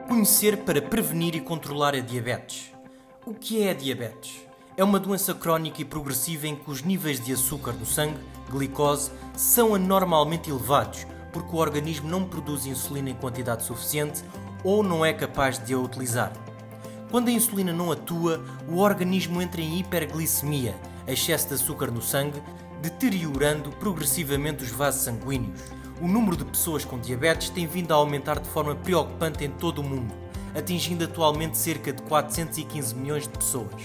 Conhecer para prevenir e controlar a diabetes. O que é a diabetes? É uma doença crónica e progressiva em que os níveis de açúcar no sangue, glicose, são anormalmente elevados porque o organismo não produz insulina em quantidade suficiente ou não é capaz de a utilizar. Quando a insulina não atua, o organismo entra em hiperglicemia, excesso de açúcar no sangue, deteriorando progressivamente os vasos sanguíneos. O número de pessoas com diabetes tem vindo a aumentar de forma preocupante em todo o mundo, atingindo atualmente cerca de 415 milhões de pessoas.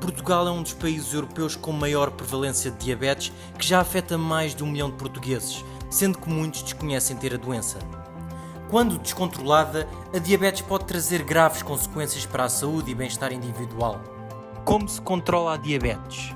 Portugal é um dos países europeus com maior prevalência de diabetes, que já afeta mais de 1 milhão de portugueses, sendo que muitos desconhecem ter a doença. Quando descontrolada, a diabetes pode trazer graves consequências para a saúde e bem-estar individual. Como se controla a diabetes?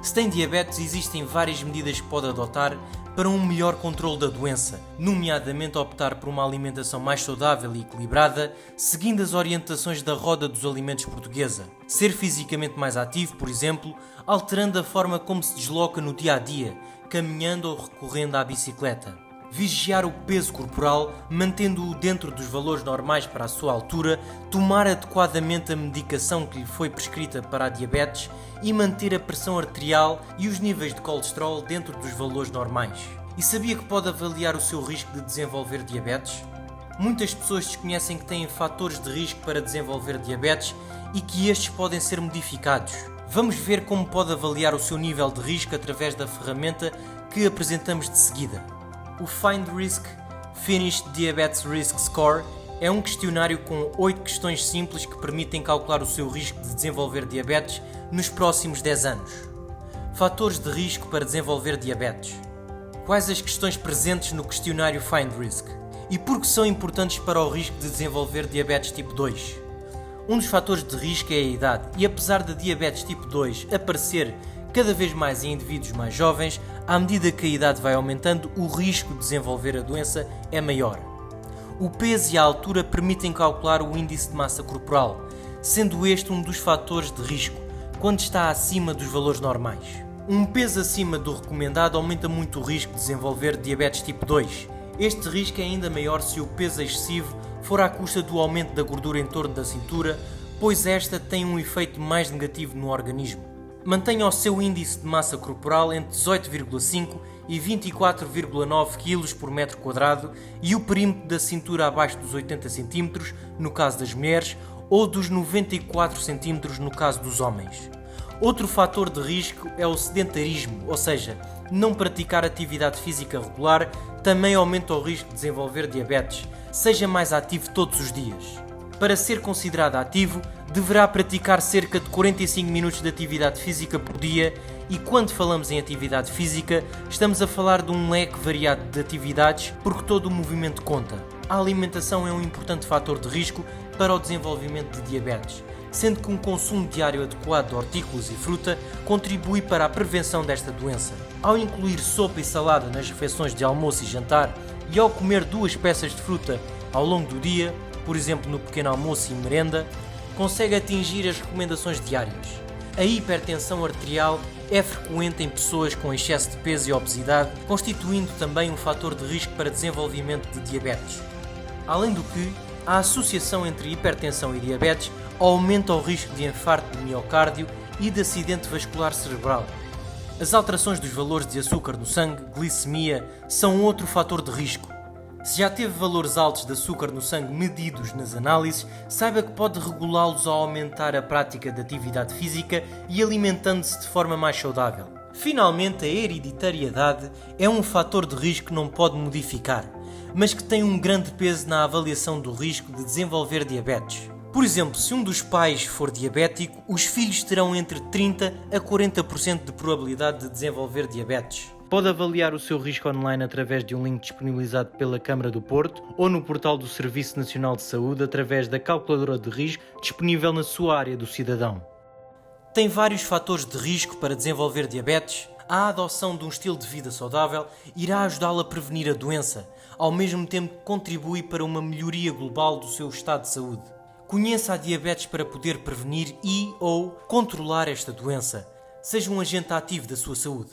Se tem diabetes, existem várias medidas que pode adotar para um melhor controle da doença, nomeadamente optar por uma alimentação mais saudável e equilibrada, seguindo as orientações da Roda dos Alimentos Portuguesa. Ser fisicamente mais ativo, por exemplo, alterando a forma como se desloca no dia-a-dia, caminhando ou recorrendo à bicicleta. Vigiar o peso corporal, mantendo-o dentro dos valores normais para a sua altura, tomar adequadamente a medicação que lhe foi prescrita para a diabetes e manter a pressão arterial e os níveis de colesterol dentro dos valores normais. E sabia que pode avaliar o seu risco de desenvolver diabetes? Muitas pessoas desconhecem que têm fatores de risco para desenvolver diabetes e que estes podem ser modificados. Vamos ver como pode avaliar o seu nível de risco através da ferramenta que apresentamos de seguida. O Find Risk Finished Diabetes Risk Score é um questionário com 8 questões simples que permitem calcular o seu risco de desenvolver diabetes nos próximos 10 anos. Fatores de risco para desenvolver diabetes. Quais as questões presentes no questionário Find Risk? E por que são importantes para o risco de desenvolver diabetes tipo 2? Um dos fatores de risco é a idade, e apesar da diabetes tipo 2 aparecer cada vez mais em indivíduos mais jovens, à medida que a idade vai aumentando, o risco de desenvolver a doença é maior. O peso e a altura permitem calcular o índice de massa corporal, sendo este um dos fatores de risco, quando está acima dos valores normais. Um peso acima do recomendado aumenta muito o risco de desenvolver diabetes tipo 2. Este risco é ainda maior se o peso excessivo for à custa do aumento da gordura em torno da cintura, pois esta tem um efeito mais negativo no organismo. Mantenha o seu índice de massa corporal entre 18,5 e 24,9 kg por metro quadrado e o perímetro da cintura abaixo dos 80 cm, no caso das mulheres, ou dos 94 cm, no caso dos homens. Outro fator de risco é o sedentarismo, ou seja, não praticar atividade física regular também aumenta o risco de desenvolver diabetes. Seja mais ativo todos os dias. Para ser considerado ativo, deverá praticar cerca de 45 minutos de atividade física por dia e quando falamos em atividade física, estamos a falar de um leque variado de atividades porque todo o movimento conta. A alimentação é um importante fator de risco para o desenvolvimento de diabetes, sendo que um consumo diário adequado de hortícolas e fruta contribui para a prevenção desta doença. Ao incluir sopa e salada nas refeições de almoço e jantar e ao comer 2 peças de fruta ao longo do dia, por exemplo no pequeno almoço e merenda, consegue atingir as recomendações diárias. A hipertensão arterial é frequente em pessoas com excesso de peso e obesidade, constituindo também um fator de risco para desenvolvimento de diabetes. Além do que, a associação entre hipertensão e diabetes aumenta o risco de infarto de miocárdio e de acidente vascular cerebral. As alterações dos valores de açúcar no sangue, glicemia, são outro fator de risco. Se já teve valores altos de açúcar no sangue medidos nas análises, saiba que pode regulá-los ao aumentar a prática de atividade física e alimentando-se de forma mais saudável. Finalmente, a hereditariedade é um fator de risco que não pode modificar, mas que tem um grande peso na avaliação do risco de desenvolver diabetes. Por exemplo, se um dos pais for diabético, os filhos terão entre 30% a 40% de probabilidade de desenvolver diabetes. Pode avaliar o seu risco online através de um link disponibilizado pela Câmara do Porto ou no portal do Serviço Nacional de Saúde através da calculadora de risco disponível na sua área do cidadão. Tem vários fatores de risco para desenvolver diabetes? A adoção de um estilo de vida saudável irá ajudá-lo a prevenir a doença, ao mesmo tempo que contribui para uma melhoria global do seu estado de saúde. Conheça a diabetes para poder prevenir e/ou controlar esta doença. Seja um agente ativo da sua saúde.